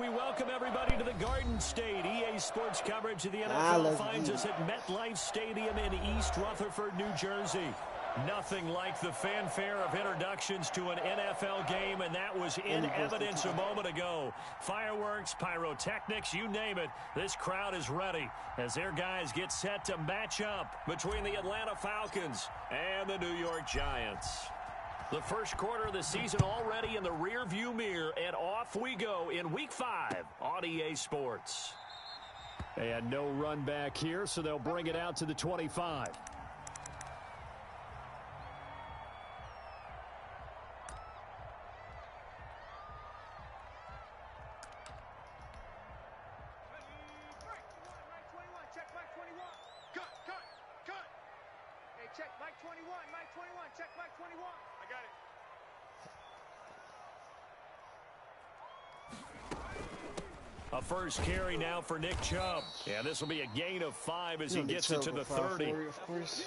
We welcome everybody to the Garden State. EA Sports coverage of the NFL finds us at MetLife Stadium in East Rutherford, New Jersey. Nothing like the fanfare of introductions to an NFL game, and that was in evidence a moment ago. Fireworks, pyrotechnics, you name it, this crowd is ready as their guys get set to match up between the Atlanta Falcons and the New York Giants. The first quarter of the season already in the rearview mirror, and off we go in Week 5 on EA Sports. And no run back here, so they'll bring it out to the 25. A first carry now for Nick Chubb. Yeah, this will be a gain of 5 as he gets it to the 30. Of course.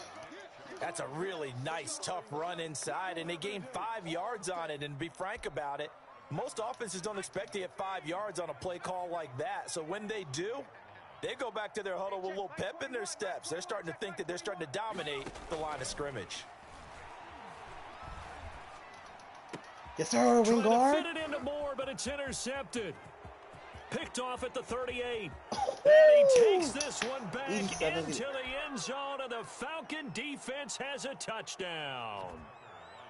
That's a really nice, tough run inside, and they gained 5 yards on it. And to be frank about it, most offenses don't expect to get 5 yards on a play call like that. So when they do, they go back to their huddle with a little pep in their steps. They're starting to think that they're starting to dominate the line of scrimmage. Yes, sir, wing guard. Trying to fit it into Moore, but it's intercepted. Picked off at the 38. And he takes this one back into the end zone, and the Falcon defense has a touchdown.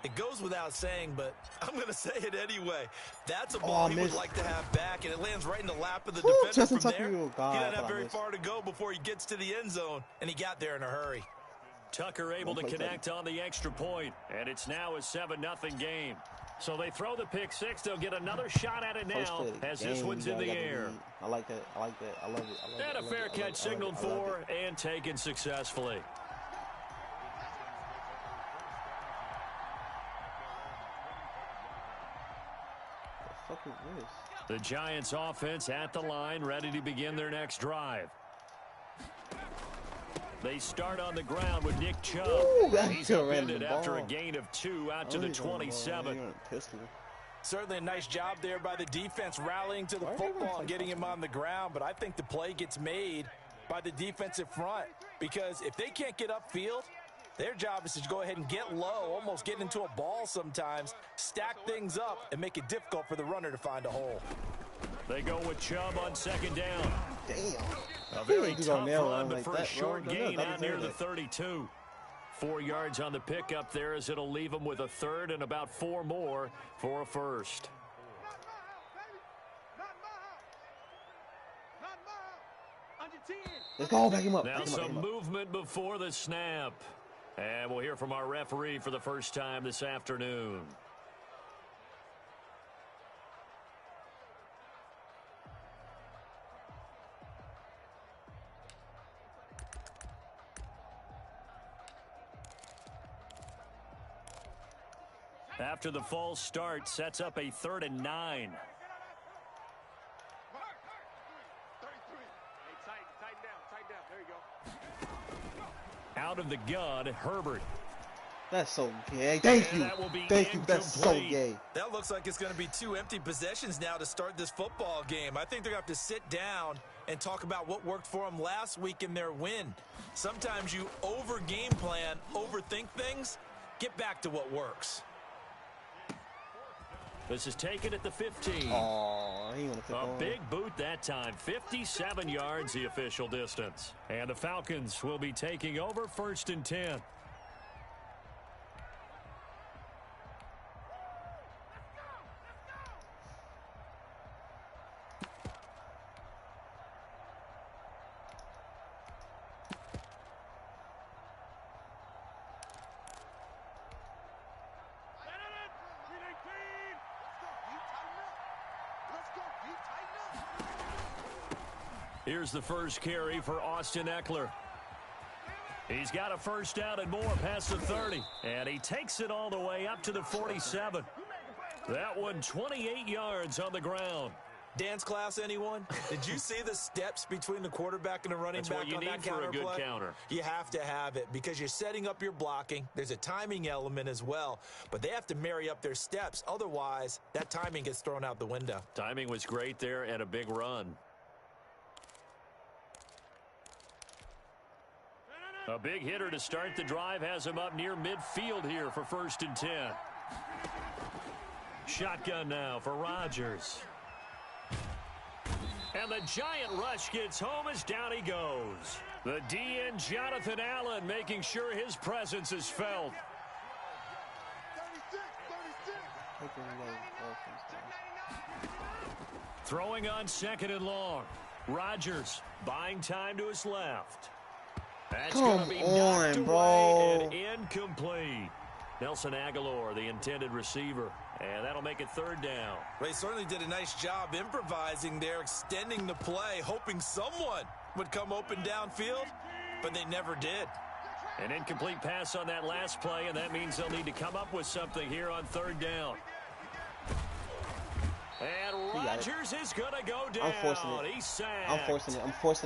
It goes without saying, but I'm going to say it anyway. That's a ball he would like to have back, and it lands right in the lap of the defender from there. He doesn't have very far to go before he gets to the end zone, and he got there in a hurry. Tucker able to connect on the extra point, and it's now a 7-0 game. So they throw the pick six. They'll get another shot at it now as this one's in the air. I like that. I like that. I love it. And a fair catch signaled for and taken successfully. What the fuck is this? The Giants offense at the line, ready to begin their next drive. They start on the ground with Nick Chubb. He's upended after a gain of 2 out to the 27. Certainly a nice job there by the defense rallying to the football and getting him on the ground. But I think the play gets made by the defensive front, because if they can't get upfield, their job is to go ahead and get low, almost get into a ball sometimes, stack things up, and make it difficult for the runner to find a hole. They go with Chubb on second down. Damn. A very tough run, but for a short gain out near the 32. 4 yards on the pickup there, as it'll leave them with a third and about 4 more for a first. Let's go, back him up. Now some movement before the snap. And we'll hear from our referee for the first time this afternoon. After the false start, sets up a 3rd and 9. Out of the gun, Herbert. That's so gay. Thank you. Thank you. That's so gay. That looks like it's going to be 2 empty possessions now to start this football game. I think they're going to have to sit down and talk about what worked for them last week in their win. Sometimes you over-game plan, overthink things. Get back to what works. This is taken at the 15. A big boot that time. 57 yards the official distance. And the Falcons will be taking over 1st and 10. Here's the first carry for Austin Eckler. He's got a first down and more past the 30. And he takes it all the way up to the 47. That one 28 yards on the ground. Dance class, anyone? Did you see the steps between the quarterback and the running back on that counter play? That's what you need for a good counter. You have to have it because you're setting up your blocking. There's a timing element as well, but they have to marry up their steps. Otherwise, that timing gets thrown out the window. Timing was great there and a big run. A big hitter to start the drive has him up near midfield here for 1st and 10. Shotgun now for Rodgers. And the giant rush gets home as down he goes. The DN Jonathan Allen making sure his presence is felt. Throwing on 2nd and long. Rodgers buying time to his left. That's going to be knocked away and incomplete. Nelson Aguilar, the intended receiver. And that'll make it 3rd down. Well, he certainly did a nice job improvising there, extending the play, hoping someone would come open downfield, but they never did. An incomplete pass on that last play, and that means they'll need to come up with something here on 3rd down. And Rodgers is going to go down. I'm forcing it. He's sacked. I'm forcing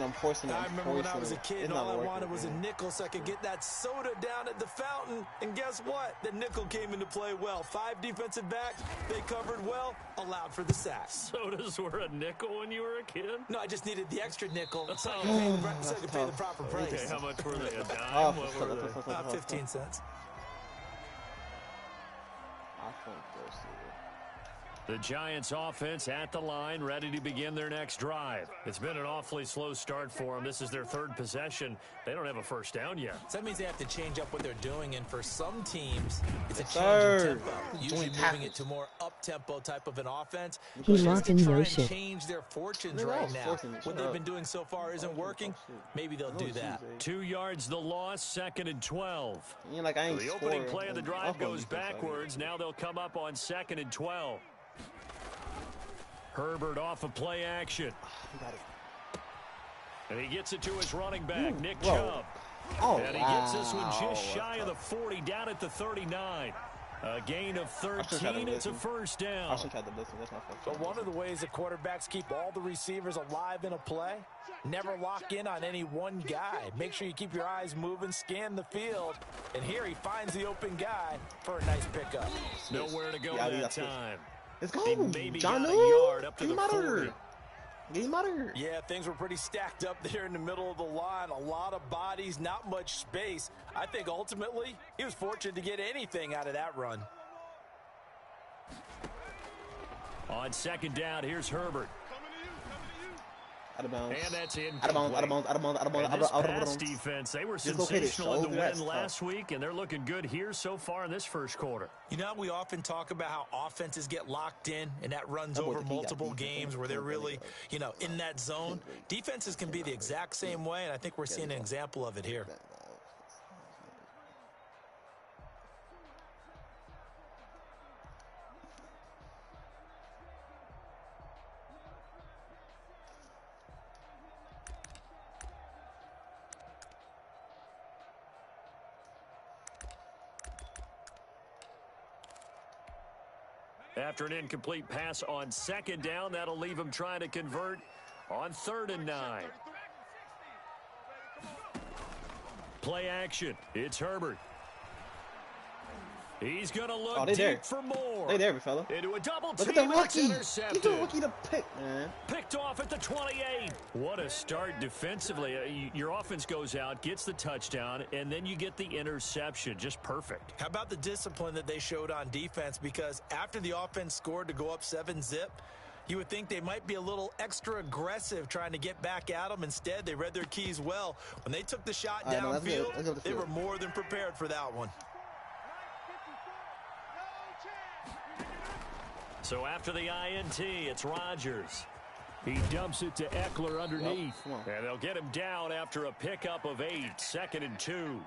it. I remember when I was a kid and all I wanted was a nickel so I could get that soda down at the fountain. And guess what? The nickel came into play well. 5 defensive backs. They covered well. Allowed for the sack. Sodas were a nickel when you were a kid? No, I just needed the extra nickel so I could pay the proper price. Okay, how much were they? A dime? What were they? 15 cents. The Giants offense at the line, ready to begin their next drive. It's been an awfully slow start for them. This is their 3rd possession. They don't have a 1st down yet. So that means they have to change up what they're doing, and for some teams, it's a change in tempo. Usually moving it to more up-tempo type of an offense. He lost in motion. Change their fortunes right now. What they've been doing so far isn't working. Maybe they'll do that. 2 yards the loss, 2nd and 12. The opening play of the drive goes backwards. Now they'll come up on 2nd and 12. Herbert off of play action. And he gets it to his running back, Nick Chubb. And he gets this one just shy of the 40, down at the 39. A gain of 13. It's a 1st down. But one of the ways the quarterbacks keep all the receivers alive in a play, never lock in on any one guy. Make sure you keep your eyes moving, scan the field. And here he finds the open guy for a nice pickup. Nowhere to go that time. Let's go, John. Yard up to the 40. Game matter. Yeah, things were pretty stacked up there in the middle of the line. A lot of bodies, not much space. I think ultimately he was fortunate to get anything out of that run. On 2nd down, here's Herbert. Out of bounds. And that's in. Out of bounds. Defense, they were sensational in the win last week, and they're looking good here so far in this 1st quarter. You know, we often talk about how offenses get locked in, and that runs over multiple games where they're really, in that zone. Defenses can be the exact same way, and I think we're seeing an example of it here. After an incomplete pass on 2nd down, that'll leave him trying to convert on 3rd and 9. Play action. It's Herbert. He's going to look deep for more. They there, fella. Into a double team. Look at the rookie. Get the rookie to pick, man. Picked off at the 28. What a start defensively. Your offense goes out, gets the touchdown, and then you get the interception. Just perfect. How about the discipline that they showed on defense? Because after the offense scored to go up 7-zip, you would think they might be a little extra aggressive trying to get back at them. Instead, they read their keys well. When they took the shot downfield, they were more than prepared for that one. So after the INT, it's Rodgers. He dumps it to Eckler underneath. And they'll get him down after a pickup of 8, 2nd and 2.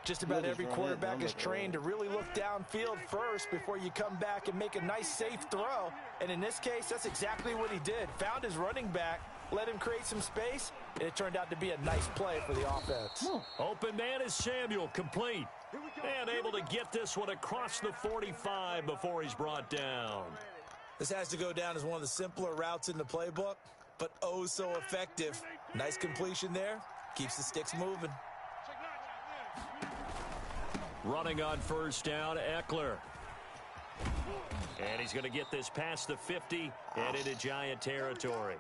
Just about every quarterback is trained to really look downfield first before you come back and make a nice, safe throw. And in this case, that's exactly what he did. Found his running back, let him create some space, and it turned out to be a nice play for the offense. Open man is Samuel, complete. And able to get this one across the 45 before he's brought down. This has to go down as one of the simpler routes in the playbook, but oh so effective. Nice completion there. Keeps the sticks moving. Running on first down, Eckler. And he's going to get this past the 50 and into Giant territory.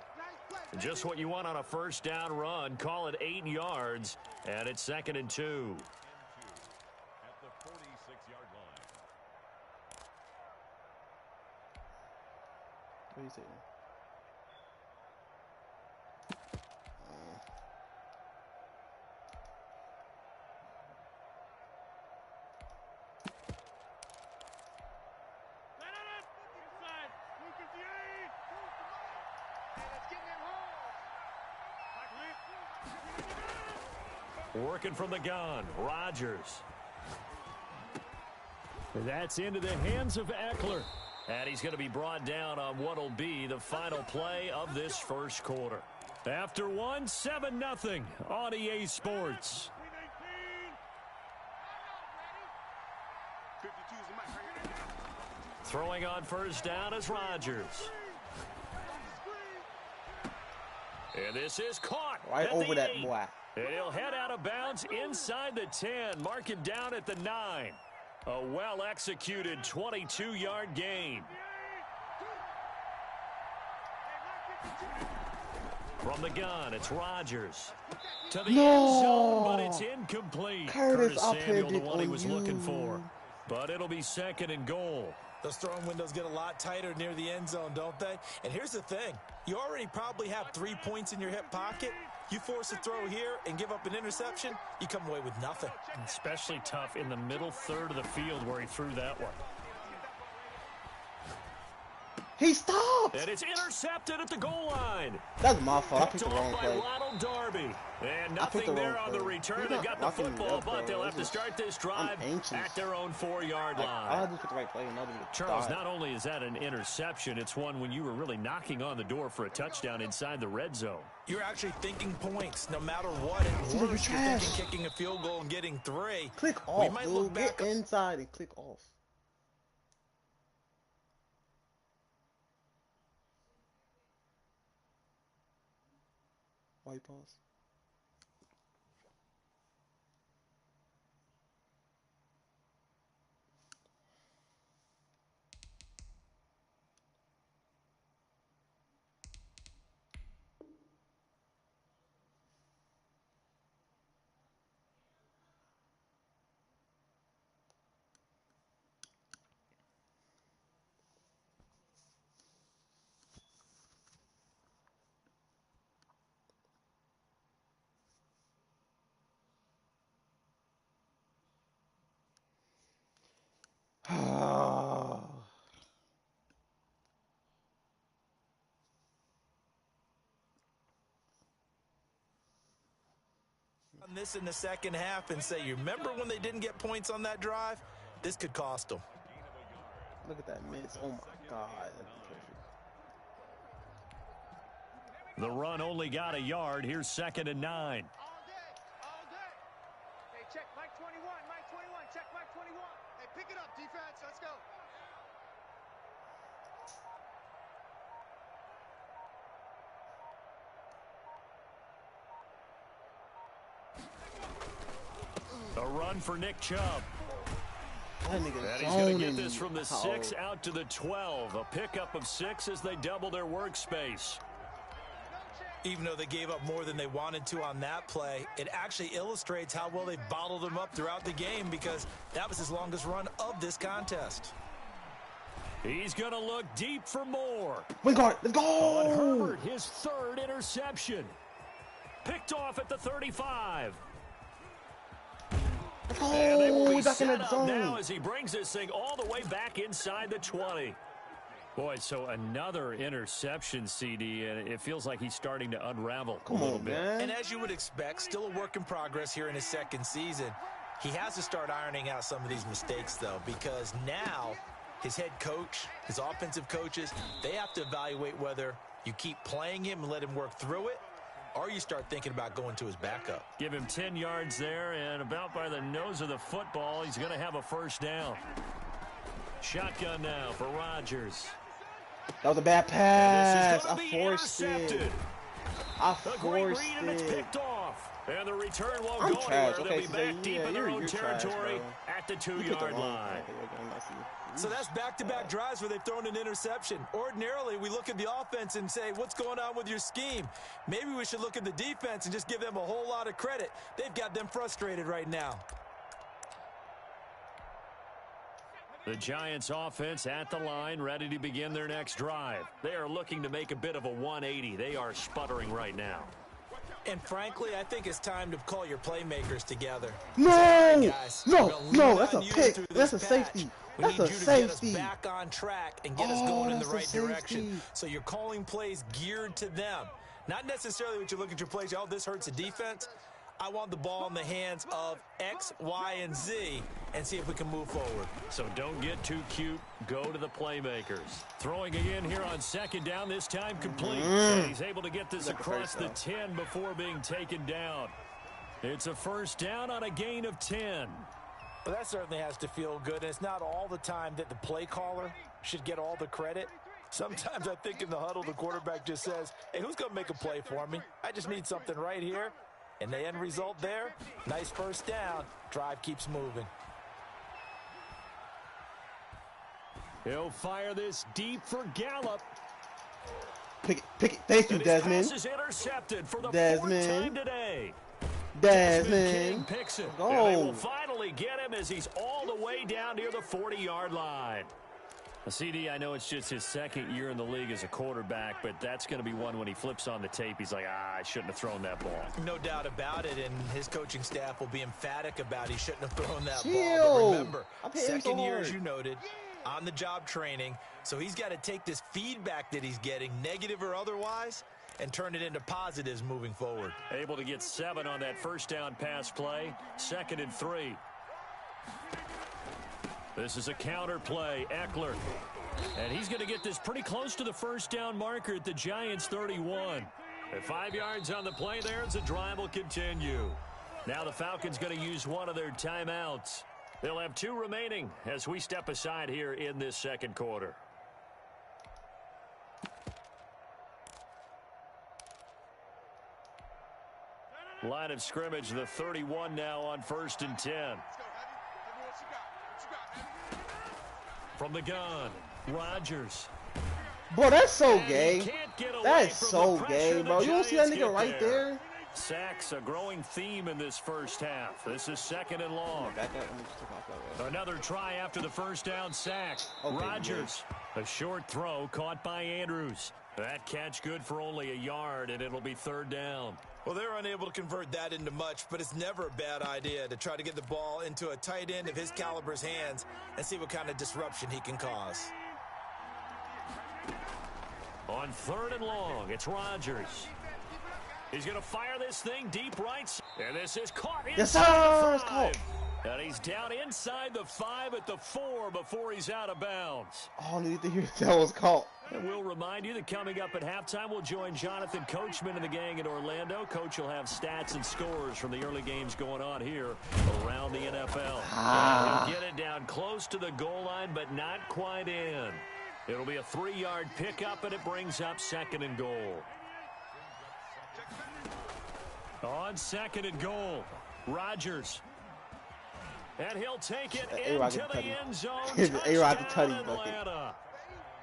Just what you want on a first down run. Call it 8 yards, and it's 2nd and 2. At the 46-yard line. What do you say? Working from the gun, Rodgers. That's into the hands of Eckler. And he's going to be brought down on what will be the final play of this first quarter. After 7-0 on EA Sports. Throwing on first down is Rodgers. And this is caught. Right over that boy. And he'll head out of bounds inside the 10. Mark him down at the 9. A well-executed 22-yard gain. From the gun, it's Rodgers. To the end zone, but it's incomplete. Curtis Samuel, the one he was looking for. But it'll be 2nd and goal. Those throwing windows get a lot tighter near the end zone, don't they? And here's the thing. You already probably have 3 points in your hip pocket. You force a throw here and give up an interception, you come away with nothing. Especially tough in the middle third of the field where he threw that one. He stopped! And it's intercepted at the goal line. That's my fault. I picked the wrong by play. Ronald Darby. And nothing there on the return. They got the football, but they'll have to start this drive at their own 4-yard line. I just picked the right play. Charles, not only is that an interception, it's one when you were really knocking on the door for a touchdown inside the red zone. You're actually thinking points no matter what. At worst, you're thinking kicking a field goal and getting 3. Click off, dude. Get inside and click off. White pause. This in the second half and say, you remember when they didn't get points on that drive? This could cost them. Look at that miss. Oh my God. The run only got a yard. Here's 2nd and 9. All day. Hey, check Mike 21. Mike 21. Check Mike 21. Hey, pick it up, defense. Let's go. A run for Nick Chubb. And he's going to get this from the 6 out to the 12. A pickup of 6 as they double their workspace. Even though they gave up more than they wanted to on that play, it actually illustrates how well they bottled them up throughout the game because that was his longest run of this contest. He's going to look deep for more. Wingard, let's go! On Herbert, his 3rd interception. Picked off at the 35. And they will be set up now as he brings this thing all the way back inside the 20. Boy, so another interception, CD, and it feels like he's starting to unravel a little bit. And as you would expect, still a work in progress here in his 2nd season. He has to start ironing out some of these mistakes, though, because now his head coach, his offensive coaches, they have to evaluate whether you keep playing him and let him work through it, or you start thinking about going to his backup. Give him 10 yards there, and about by the nose of the football, he's going to have a first down. Shotgun now for Rodgers. That was a bad pass. I forced it. I forced It's it. picked off. And the return won't I'm go trash. anywhere. Okay, They'll be back deep in their own territory trash, at the 2-yard line. So that's back-to-back drives where they've thrown an interception. Ordinarily, we look at the offense and say, what's going on with your scheme? Maybe we should look at the defense and just give them a whole lot of credit. They've got them frustrated right now. The Giants offense at the line, ready to begin their next drive. They are looking to make a bit of a 180. They are sputtering right now. And frankly, I think it's time to call your playmakers together. No, guys, no, that's a pick. That's a safety. That's a safety. Get us back on track and get us going in the right direction. So you're calling plays geared to them. Not necessarily what you look at your plays, oh, this hurts the defense. I want the ball in the hands of X, Y, and Z and see if we can move forward. So don't get too cute. Go to the playmakers. Throwing again here on second down, this time complete. And he's able to get this across the 10 before being taken down. It's a first down on a gain of 10. Well, that certainly has to feel good. And it's not all the time that the play caller should get all the credit. Sometimes I think in the huddle, the quarterback just says, hey, who's going to make a play for me? I just need something right here. And the end result there, nice first down. Drive keeps moving. He'll fire this deep for Gallup. Pick it. Thank you, Desmond. This pass is intercepted for the fourth time today. Desmond. Picks it. Go. And they will finally get him as he's all the way down near the 40-yard line. CD, I know it's just his second year in the league as a quarterback, but that's going to be one when he flips on the tape. He's like, I shouldn't have thrown that ball. No doubt about it, and his coaching staff will be emphatic about he shouldn't have thrown that ball. But remember, second year, as you noted, on-the-job training, so he's got to take this feedback that he's getting, negative or otherwise, and turn it into positives moving forward. Able to get 7 on that first down pass play, 2nd and 3. This is a counter play, Eckler. And he's going to get this pretty close to the first down marker at the Giants' 31. At 5 yards on the play there as the drive will continue. Now the Falcons going to use one of their timeouts. They'll have 2 remaining as we step aside here in this second quarter. Line of scrimmage, the 31 now on 1st and 10. From the gun, Rodgers. Bro, that's so gay. That is so gay, bro. You don't see that nigga right there? Sacks, a growing theme in this first half. This is 2nd and long. Another try after the first down sack. Rodgers, a short throw caught by Andrews. That catch good for only a yard, and it'll be 3rd down. Well, they're unable to convert that into much, but it's never a bad idea to try to get the ball into a tight end of his caliber's hands and see what kind of disruption he can cause. On 3rd and long, it's Rodgers. He's going to fire this thing deep right. And this is caught inside the 5. And he's down inside the 5 at the 4 before he's out of bounds. Oh, I need to hear that was caught. And we'll remind you that coming up at halftime, we'll join Jonathan Coachman and the gang in Orlando. Coach will have stats and scores from the early games going on here around the NFL. He'll get it down close to the goal line, but not quite in. It'll be a 3-yard pickup, and it brings up 2nd and goal. On 2nd and goal, Rodgers. And he'll take it into the end zone. Touchdown, Atlanta.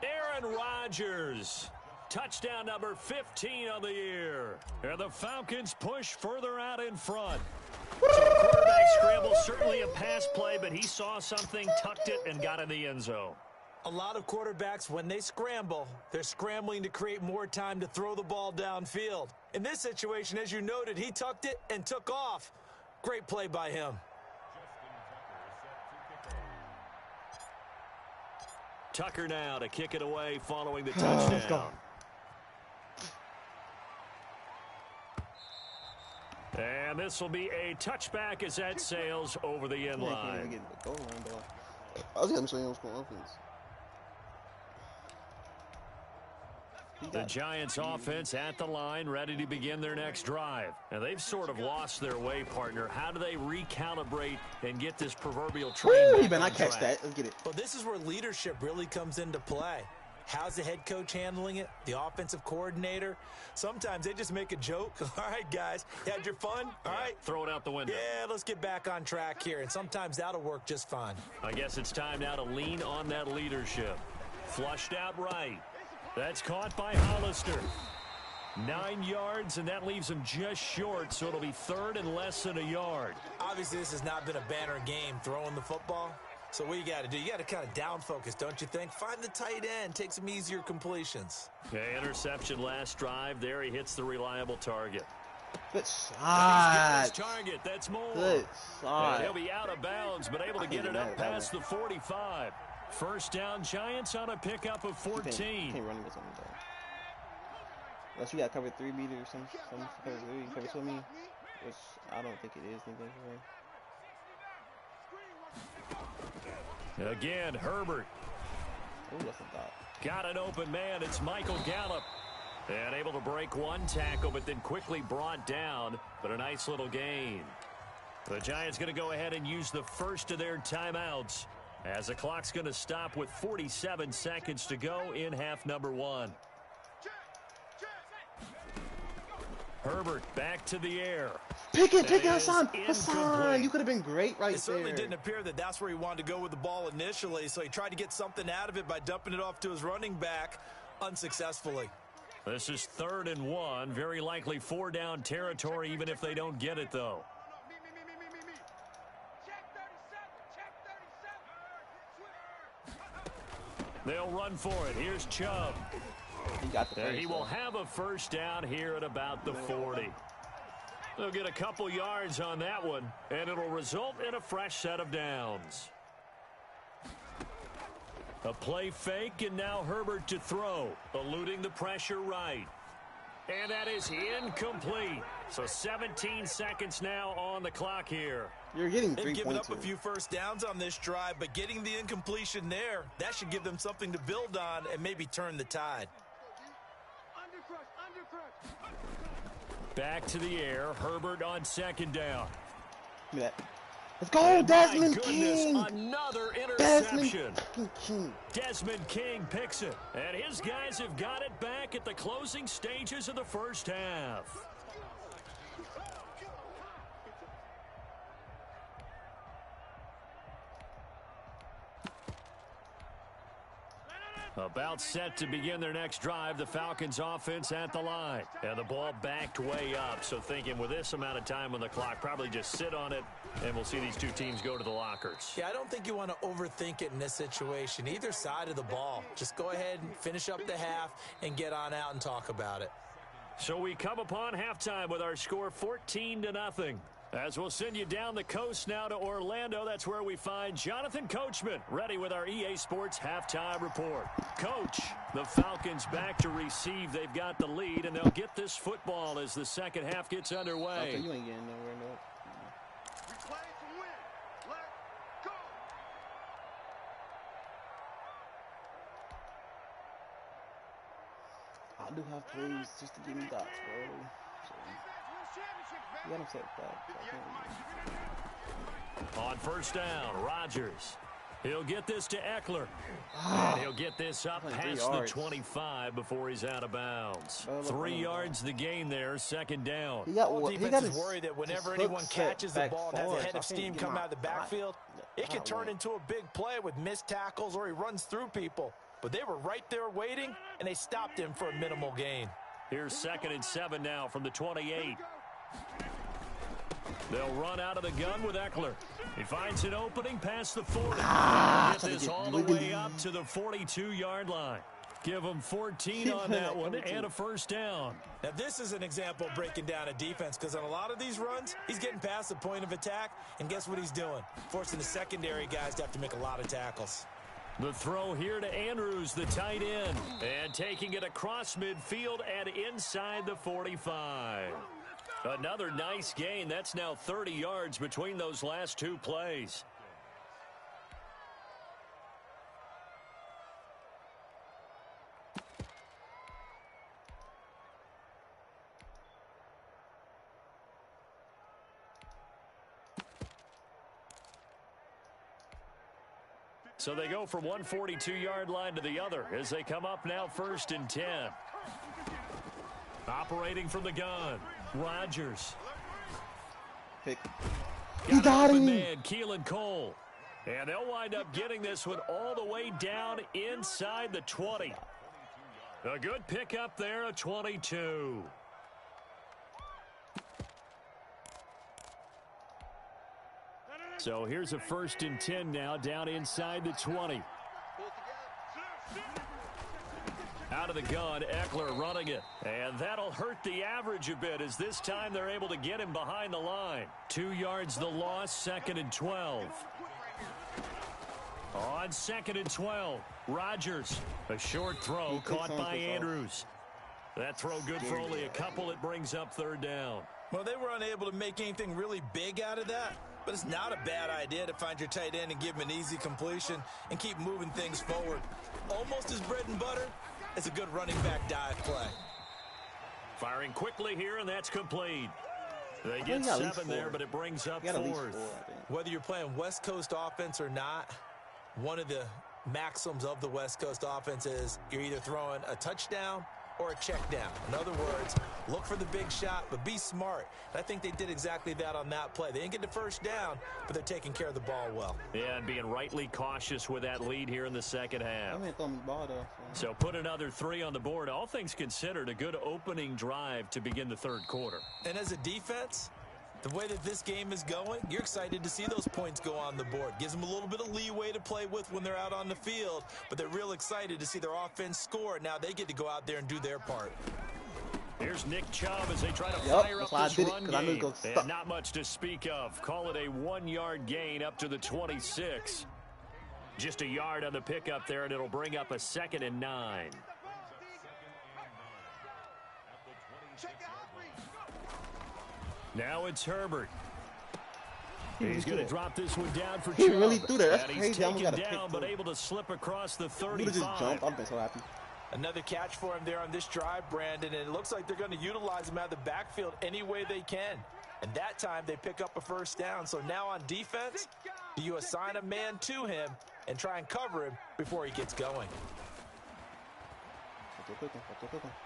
Aaron Rodgers. Touchdown number 15 on the year. And the Falcons push further out in front. So a quarterback scramble, certainly a pass play, but he saw something, tucked it, and got in the end zone. A lot of quarterbacks, when they scramble, they're scrambling to create more time to throw the ball downfield. In this situation, as you noted, he tucked it and took off. Great play by him. Tucker now to kick it away following the touchdown. And this will be a touchback as that sails over the end line. I was going to say what's going on. The Giants offense at the line, ready to begin their next drive. And they've sort of lost their way, partner. How do they recalibrate and get this proverbial train back on track? Catch that. Let's get it. Well, this is where leadership really comes into play. How's the head coach handling it? The offensive coordinator? Sometimes they just make a joke. All right, guys, you had your fun? All right. Throw it out the window. Yeah, let's get back on track here, and sometimes that'll work just fine. I guess it's time now to lean on that leadership. Flushed out right. That's caught by Hollister. 9 yards, and that leaves him just short, so it'll be third and less than a yard. Obviously, this has not been a banner game throwing the football. So what you got to do, you got to kind of down focus, don't you think? Find the tight end, take some easier completions. Okay, interception last drive. There he hits the reliable target. Good shot. Target, that's more. Good shot. And he'll be out of bounds, but able to get it up past the 45. First down, Giants on a pickup of 14. You can't run with something though. Unless you got cover 3 meters or some cover 3, cover swimming, which I don't think it is. Again, Herbert. Oh, that's a dot. Got an open man. It's Michael Gallup. And able to break one tackle, but then quickly brought down. But a nice little gain. The Giants going to go ahead and use the first of their timeouts, as the clock's going to stop with 47 seconds to go in half number 1. Herbert back to the air. Pick it, Hassan. Hassan, you could have been great right there. It certainly didn't appear that that's where he wanted to go with the ball initially, so he tried to get something out of it by dumping it off to his running back unsuccessfully. This is 3rd and 1. Very likely 4 down territory, even if they don't get it, though. They'll run for it. Here's Chubb. He got the first, he will have a first down here at about the 40. They'll get a couple yards on that one, and it'll result in a fresh set of downs. A play fake, and now Herbert to throw, eluding the pressure right. And that is incomplete. So 17 seconds now on the clock here. You're getting 3 They've points. given up a few first downs on this drive, but getting the incompletion there, that should give them something to build on and maybe turn the tide. Back to the air. Herbert on 2nd down. Look at that. Let's go, Desmond King! Another interception. Desmond King picks it. And his guys have got it back at the closing stages of the first half. About set to begin their next drive, the Falcons offense at the line. And the ball backed way up, so thinking with this amount of time on the clock, probably just sit on it, and we'll see these two teams go to the lockers. Yeah, I don't think you want to overthink it in this situation. Either side of the ball. Just go ahead and finish up the half and get on out and talk about it. So we come upon halftime with our score 14-0. As we'll send you down the coast now to Orlando, that's where we find Jonathan Coachman, ready with our EA Sports Halftime Report. Coach, the Falcons back to receive. They've got the lead, and they'll get this football as the second half gets underway. Okay, you ain't getting nowhere, no. We play to win. Let's go. I do have plays just to give me dots, bro. So, you got him set back. On first down, Rodgers. He'll get this to Eckler. And he'll get this up past the 25 before he's out of bounds. 3 yards the gain there, 2nd down. Defense is worried that whenever anyone catches the ball and has a head of steam come out of the backfield, it can turn into a big play with missed tackles or he runs through people. But they were right there waiting, and they stopped him for a minimal gain. Here's 2nd and 7 now from the 28. They'll run out of the gun with Eckler. He finds an opening past the 40. Get this all the way up to the 42-yard line. Give him 14 on that one and a first down. Now, this is an example of breaking down a defense because on a lot of these runs, he's getting past the point of attack, and guess what he's doing? Forcing the secondary guys to have to make a lot of tackles. The throw here to Andrews, the tight end, and taking it across midfield and inside the 45. Another nice gain. That's now 30 yards between those last two plays. So they go from one 42-yard line to the other as they come up now 1st and 10. Operating from the gun, Rodgers. Pick. He got him. Man, Keelan Cole. And they'll wind up getting this one all the way down inside the 20. A good pickup there, a 22. So here's a 1st and 10 now down inside the 20. Out of the gun, Eckler running it. And that'll hurt the average a bit as this time they're able to get him behind the line. 2 yards the loss, 2nd and 12. On 2nd and 12, Rodgers. A short throw caught by Andrews. That throw good for only a couple. It brings up 3rd down. Well, they were unable to make anything really big out of that, but it's not a bad idea to find your tight end and give him an easy completion and keep moving things forward. Almost his bread and butter. It's a good running back dive play. Firing quickly here, and that's complete. They get 7 there, but it brings up 4th. Whether you're playing West Coast offense or not, one of the maxims of the West Coast offense is you're either throwing a touchdown or a check down. In other words, look for the big shot, but be smart. And I think they did exactly that on that play. They didn't get the 1st down, but they're taking care of the ball well. Yeah, and being rightly cautious with that lead here in the 2nd half. So put another 3 on the board. All things considered, a good opening drive to begin the 3rd quarter. And as a defense, the way that this game is going, you're excited to see those points go on the board. Gives them a little bit of leeway to play with when they're out on the field, but they're real excited to see their offense score. Now they get to go out there and do their part. Here's Nick Chubb as they try to fire up this run game. And not much to speak of. Call it a 1-yard gain up to the 26. Just a yard on the pickup there, and it'll bring up a 2nd and 9. Now it's Herbert. He's going to drop this one down for Chubb. He really threw that. That's and crazy. He's taken down, but able to slip across the 35. He just jumped. I've been so happy. Another catch for him there on this drive, Brandon, and it looks like they're going to utilize him out of the backfield any way they can. And that time they pick up a 1st down. So now on defense, do you assign a man to him and try and cover him before he gets going?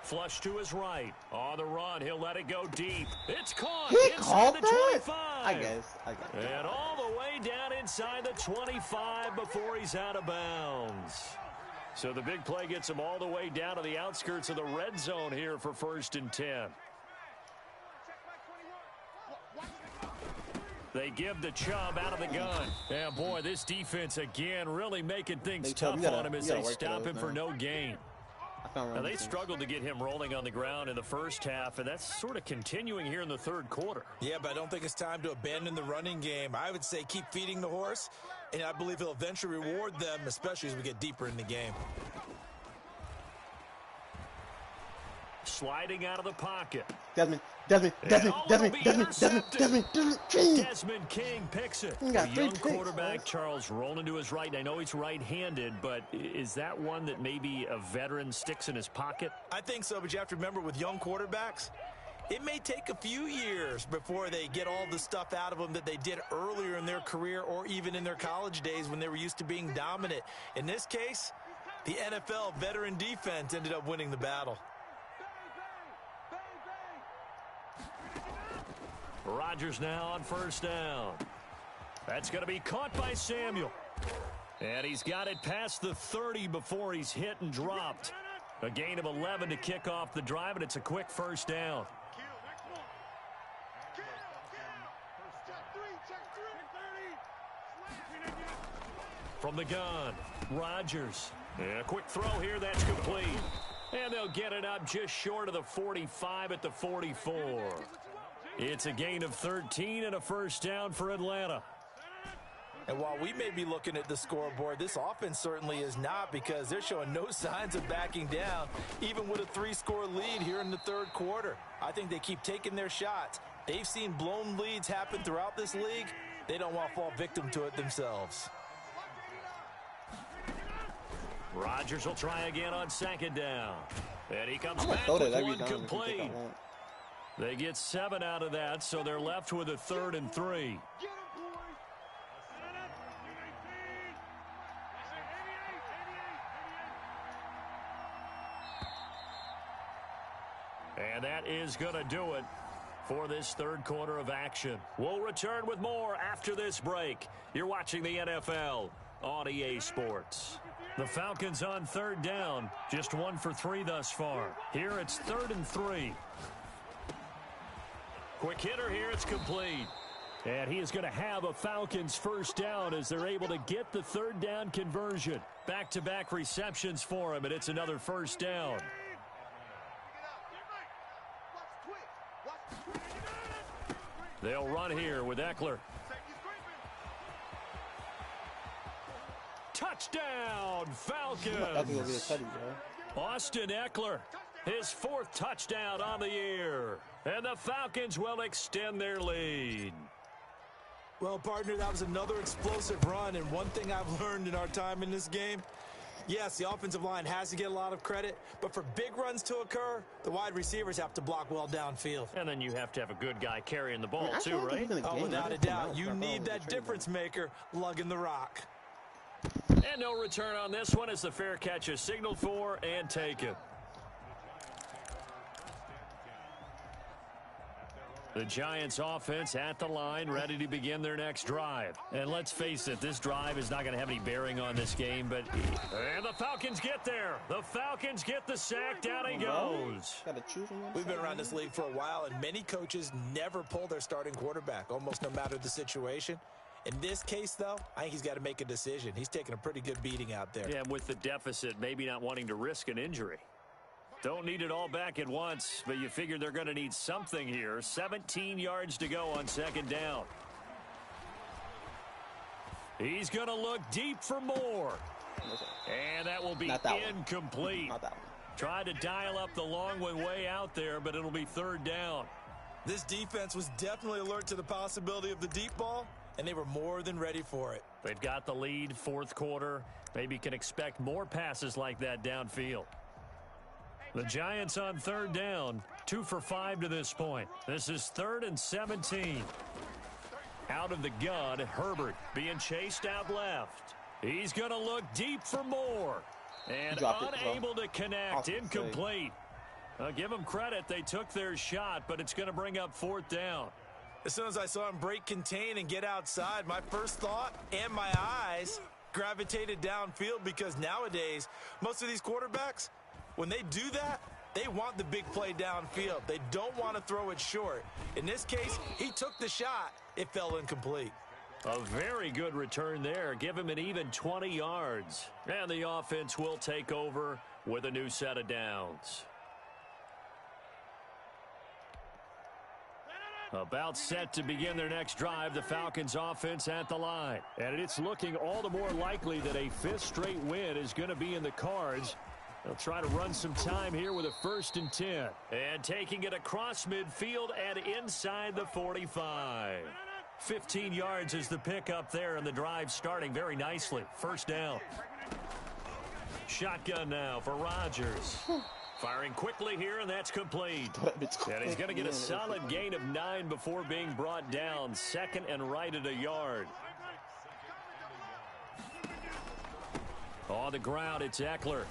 Flush to his right. On the run, he'll let it go deep. It's caught he inside the 25. I guess. And all the way down inside the 25 before he's out of bounds. So the big play gets him all the way down to the outskirts of the red zone here for 1st and 10. They give the Chubb out of the gun. And boy, this defense again really making things tough on him as they stop him for no gain. Now, they struggled to get him rolling on the ground in the 1st half, and that's sort of continuing here in the 3rd quarter. Yeah, but I don't think it's time to abandon the running game. I would say keep feeding the horse, and I believe he'll eventually reward them, especially as we get deeper in the game. Sliding out of the pocket. Desmond King picks it. The young quarterback, Charles, rolling to his right. And I know he's right-handed, but is that one that maybe a veteran sticks in his pocket? I think so, but you have to remember with young quarterbacks, it may take a few years before they get all the stuff out of them that they did earlier in their career or even in their college days when they were used to being dominant. In this case, the NFL veteran defense ended up winning the battle. Rodgers now on 1st down. That's going to be caught by Samuel. And he's got it past the 30 before he's hit and dropped. A gain of 11 to kick off the drive, and it's a quick 1st down. From the gun, Rodgers. And a quick throw here, that's complete. And they'll get it up just short of the 45 at the 44. It's a gain of 13 and a 1st down for Atlanta. And while we may be looking at the scoreboard, this offense certainly is not, because they're showing no signs of backing down, even with a 3-score lead here in the 3rd quarter. I think they keep taking their shots. They've seen blown leads happen throughout this league. They don't want to fall victim to it themselves. Rodgers will try again on 2nd down. And he comes back with one complete. They get 7 out of that, so they're left with a 3rd and 3. And that is going to do it for this third quarter of action. We'll return with more after this break. You're watching the NFL on EA Sports. The Falcons on third down, just 1 for 3 thus far. Here it's 3rd and 3. Quick hitter here, it's complete. And he is going to have a Falcons first down as they're able to get the third down conversion. Back-to-back receptions for him, and it's another first down. They'll run here with Eckler. Touchdown, Falcons! Austin Eckler, his 4th touchdown on the year. And the Falcons will extend their lead. Well, partner, that was another explosive run, and one thing I've learned in our time in this game, yes, the offensive line has to get a lot of credit, but for big runs to occur, the wide receivers have to block well downfield. And then you have to have a good guy carrying the ball, too, right? Oh, without a doubt. You need that difference maker lugging the rock. And no return on this one as the fair catch is signaled for and taken. The Giants offense at the line, ready to begin their next drive. And let's face it, this drive is not going to have any bearing on this game, but... And the Falcons get there. The Falcons get the sack. Down he goes. We've been around this league for a while, and many coaches never pull their starting quarterback, almost no matter the situation. In this case, though, I think he's got to make a decision. He's taking a pretty good beating out there. Yeah, with the deficit, maybe not wanting to risk an injury. Don't need it all back at once, but you figure they're going to need something here. 17 yards to go on second down. He's going to look deep for more. And that will be incomplete. Not that one. Tried to dial up the long one way out there, but it'll be third down. This defense was definitely alert to the possibility of the deep ball, and they were more than ready for it. They've got the lead, fourth quarter. Maybe can expect more passes like that downfield. The Giants on third down, 2 for 5 to this point. This is 3rd and 17. Out of the gun, Herbert being chased out left. He's going to look deep for more. And unable to connect, incomplete. Give them credit, they took their shot, but it's going to bring up 4th down. As soon as I saw him break contain and get outside, my first thought and my eyes gravitated downfield, because nowadays, most of these quarterbacks, when they do that, they want the big play downfield. They don't want to throw it short. In this case, he took the shot. It fell incomplete. A very good return there. Give him an even 20 yards. And the offense will take over with a new set of downs. About set to begin their next drive, the Falcons offense at the line. And it's looking all the more likely that a 5th straight win is going to be in the cards. They'll try to run some time here with a 1st and 10. And taking it across midfield and inside the 45. 15 yards is the pickup there, and the drive starting very nicely. First down. Shotgun now for Rodgers. Firing quickly here, and that's complete. And he's going to get a solid gain of 9 before being brought down. 2nd and right at a yard. On the ground, it's Eckler.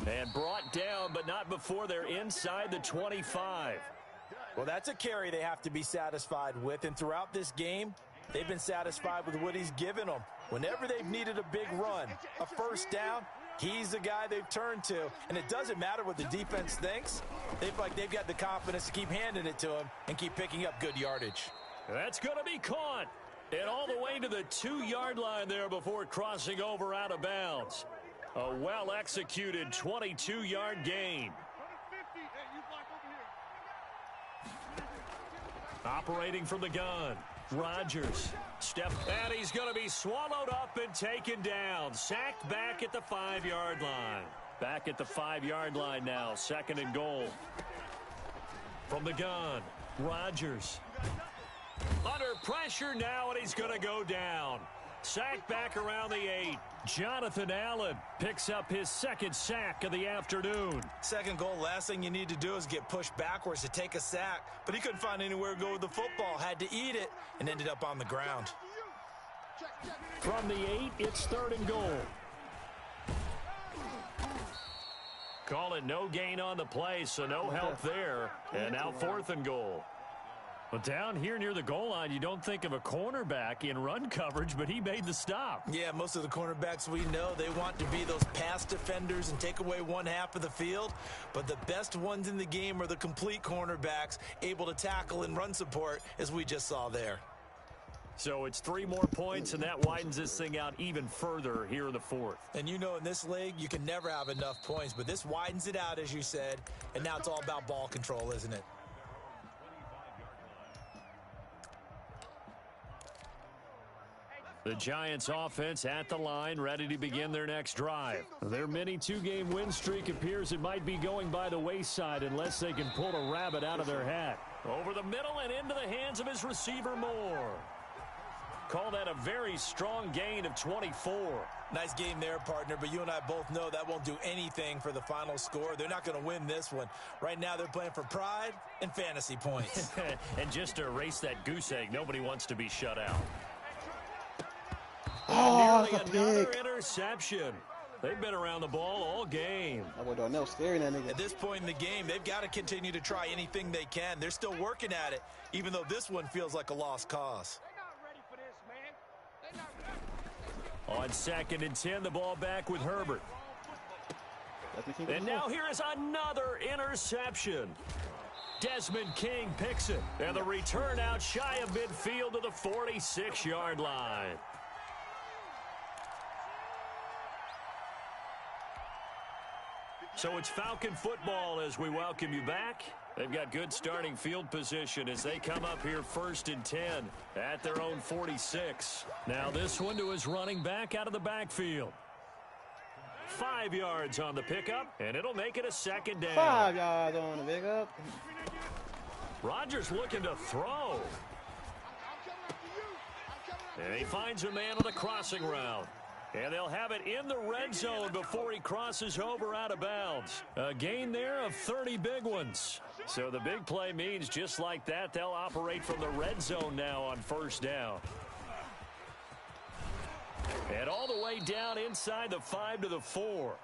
And brought down, but not before they're inside the 25. Well, that's a carry they have to be satisfied with. And throughout this game, they've been satisfied with what he's given them. Whenever they've needed a big run, a first down, he's the guy they've turned to. And it doesn't matter what the defense thinks. They feel like they've got the confidence to keep handing it to him and keep picking up good yardage. That's going to be caught. And all the way to the 2-yard line there before crossing over out of bounds. A well-executed 22-yard gain. Operating from the gun, Rodgers. And he's going to be swallowed up and taken down. Sacked back at the 5-yard line. Back at the 5-yard line now, 2nd and goal. From the gun, Rodgers. Under pressure now, and he's going to go down. Sacked back around the 8. Jonathan Allen picks up his 2nd sack of the afternoon. 2nd goal, last thing you need to do is get pushed backwards to take a sack. But he couldn't find anywhere to go with the football. Had to eat it and ended up on the ground. From the 8, it's 3rd and goal. Call it no gain on the play, so no help there. And now 4th and goal. But down here near the goal line, you don't think of a cornerback in run coverage, but he made the stop. Yeah, most of the cornerbacks we know, they want to be those pass defenders and take away one half of the field. But the best ones in the game are the complete cornerbacks, able to tackle and run support, as we just saw there. So it's 3 more points, and that widens this thing out even further here in the 4th. And you know in this league, you can never have enough points, but this widens it out, as you said, and now it's all about ball control, isn't it? The Giants offense at the line, ready to begin their next drive. Their mini 2-game win streak appears it might be going by the wayside unless they can pull a rabbit out of their hat. Over the middle and into the hands of his receiver, Moore. Call that a very strong gain of 24. Nice game there, partner, but you and I both know that won't do anything for the final score. They're not going to win this one. Right now, they're playing for pride and fantasy points. And just to erase that goose egg, nobody wants to be shut out. Oh, Nearly another interception. They've been around the ball all game. That boy Darnell staring that nigga. At this point in the game, they've got to continue to try anything they can. They're still working at it, even though this one feels like a lost cause. On 2nd and 10, the ball back with Herbert. And now here is another interception. Desmond King picks it. And the return out shy of midfield to the 46-yard line. So it's Falcon football as we welcome you back. They've got good starting field position as they come up here 1st and 10 at their own 46. Now this one to his running back out of the backfield. 5 yards on the pickup, and it'll make it a 2nd down. 5 yards on the pickup. Rodgers looking to throw. And he finds a man on the crossing route. And they'll have it in the red zone before he crosses over out of bounds. A gain there of 30 big ones. So the big play means just like that, they'll operate from the red zone now on 1st down. And all the way down inside the 5 to the 4.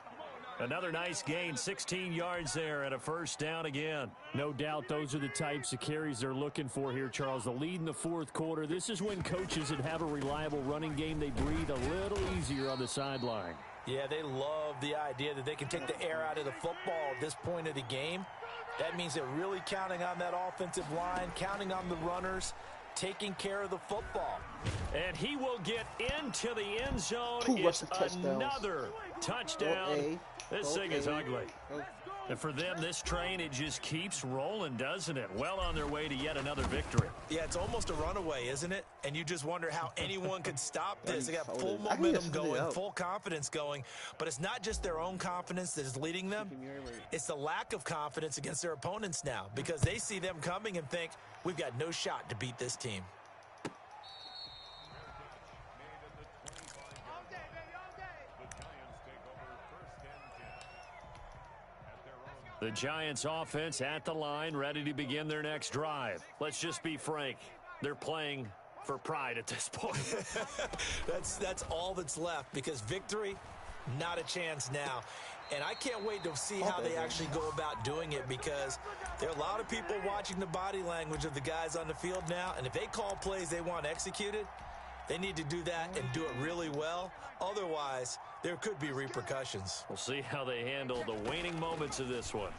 Another nice gain, 16 yards there and a 1st down again. No doubt those are the types of carries they're looking for here, Charles. The lead in the 4th quarter. This is when coaches that have a reliable running game, they breathe a little easier on the sideline. Yeah, they love the idea that they can take the air out of the football at this point of the game. That means they're really counting on that offensive line, counting on the runners, taking care of the football. And he will get into the end zone. It's another touchdown. This thing is ugly. And for them, this train, it just keeps rolling, doesn't it? Well on their way to yet another victory. Yeah, it's almost a runaway, isn't it? And you just wonder how anyone could stop this. They got full momentum going, full confidence going. But it's not just their own confidence that is leading them. It's the lack of confidence against their opponents now because they see them coming and think, we've got no shot to beat this team. The Giants offense at the line, ready to begin their next drive. Let's just be frank. They're playing for pride at this point. That's all that's left because victory, not a chance now. And I can't wait to see how they actually go about doing it because there are a lot of people watching the body language of the guys on the field now. And if they call plays they want executed, they need to do that and do it really well. Otherwise, there could be repercussions. We'll see how they handle the waning moments of this one.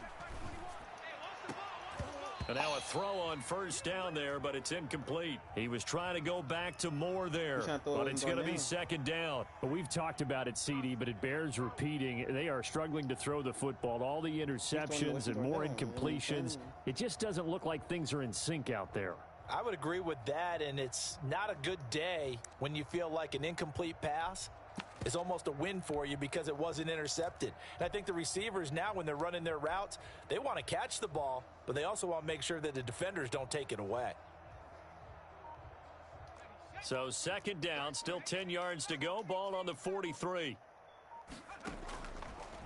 And now a throw on 1st down there, but it's incomplete. He was trying to go back to Moore there, but it's going to be 2nd down. Well, we've talked about it, CD, but it bears repeating. They are struggling to throw the football. All the interceptions and more incompletions. It just doesn't look like things are in sync out there. I would agree with that, and it's not a good day when you feel like an incomplete pass is almost a win for you because it wasn't intercepted. And I think the receivers now, when they're running their routes, they want to catch the ball, but they also want to make sure that the defenders don't take it away. So 2nd down, still 10 yards to go. Ball on the 43.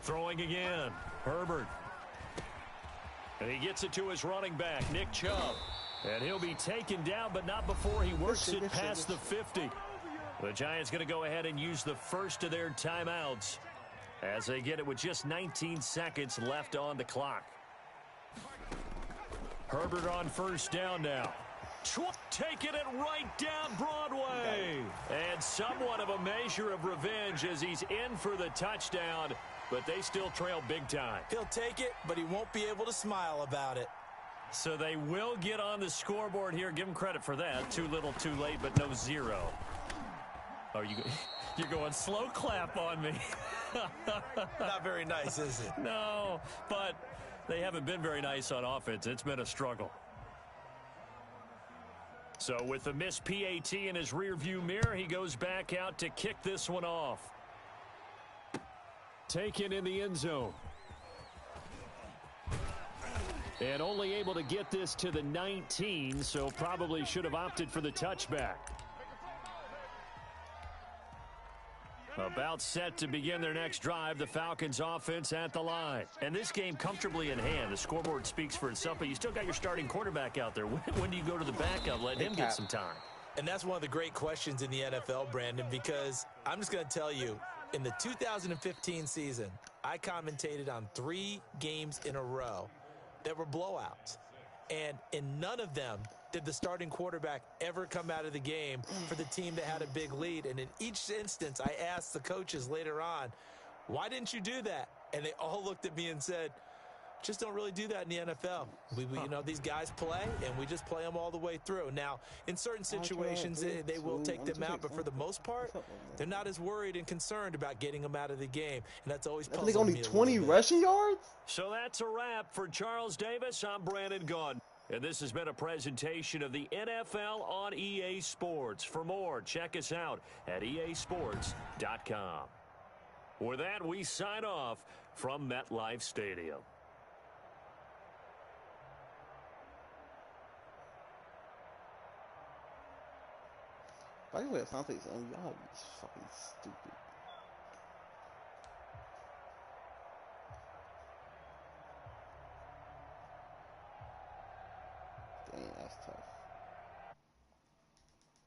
Throwing again. Herbert. And he gets it to his running back, Nick Chubb. And he'll be taken down, but not before he works it past the 50. The Giants going to go ahead and use the first of their timeouts as they get it with just 19 seconds left on the clock. Herbert on first down now. Taking it right down Broadway. And somewhat of a measure of revenge as he's in for the touchdown, but they still trail big time. He'll take it, but he won't be able to smile about it. So they will get on the scoreboard here. Give him credit for that. Too little, too late, but no zero. Oh, you're going slow clap on me. Not very nice, is it? No, but they haven't been very nice on offense. It's been a struggle. So with the missed PAT in his rearview mirror, he goes back out to kick this one off. Taken in the end zone. And only able to get this to the 19, so probably should have opted for the touchback. About set to begin their next drive, the Falcons offense at the line. And this game comfortably in hand. The scoreboard speaks for itself, but you still got your starting quarterback out there. When do you go to the backup, let him get some time? And that's one of the great questions in the NFL, Brandon, because I'm just going to tell you, in the 2015 season, I commentated on 3 games in a row that were blowouts. And in none of them did the starting quarterback ever come out of the game for the team that had a big lead. And in each instance, I asked the coaches later on, why didn't you do that? And they all looked at me and said, just don't really do that in the NFL. We you know, these guys play, and we just play them all the way through. Now, in certain situations, they will take them out, but for the most part, they're not as worried and concerned about getting them out of the game. And that's always puzzled me a little bit. Only 20 rushing yards? So that's a wrap for Charles Davis. I'm Brandon Gaudin. And this has been a presentation of the NFL on EA Sports. For more, check us out at easports.com. With that, we sign off from MetLife Stadium. By the way, it sounds like y'all be fucking stupid.